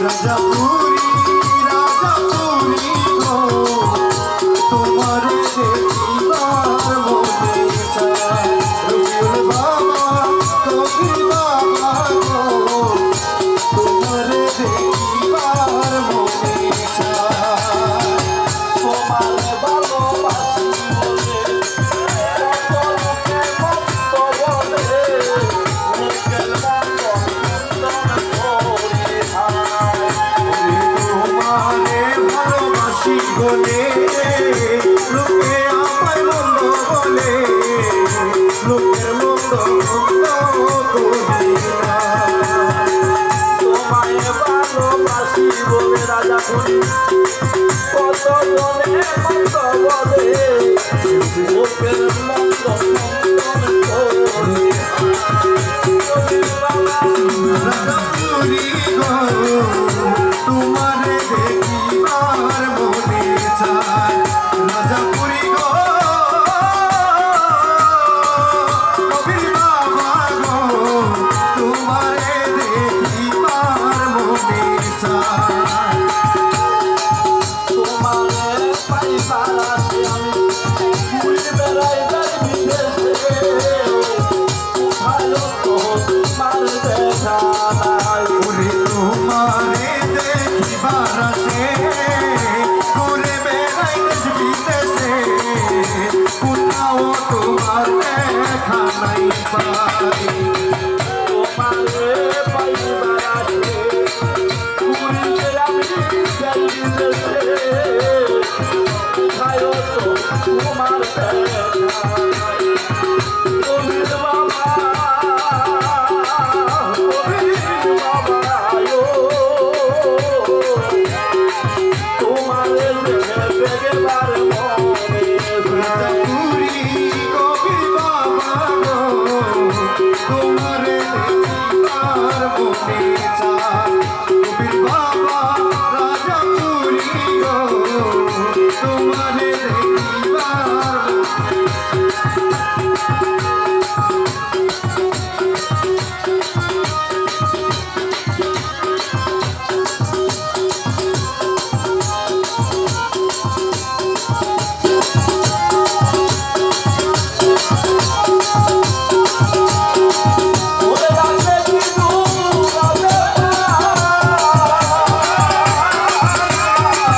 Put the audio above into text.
রাজাপুরি রাজাপুরি গো তোমার দেখিবার মনে চায় রবিউল বাবা কবির বাবা গো তোমার দেখিবার মনে চায় তোমার ভালোবাসি বলে কত লোকে কত বলে মুখের বন্ধন করে খায় তোমারে ভালোবাসি বলে লোকে আমায় মন্দ বলে লোকের মন্দ মন্দ করি না তোমায় ভালোবাসি বলে রাজাপুরি কত জনে কত বলে মুখের বন্ধন করে রাজাপুরি গো তোমারে দেখিবার মনে চায় রাজাপুরি গো কবির বাবা গো তোমারে দেখিবার মনে চায় তোমারে পাইবার আসি আমি ঘুরে বেড়াই তার বিদেশে কোথায় তো তোমার দেখা নাই ওরে তোমারে দেখিবার আসে ঘুরে বেড়াই দেশ বিদেশে কোথাও তোমার দেখা নাই পাই তোমারে পাইবার আসি ঘুরে আমি যাই বিদেশে কোথায় তো তোমার দেখা নাই কবির বাবা কবির বাবা তোমারে দেখে বার মনে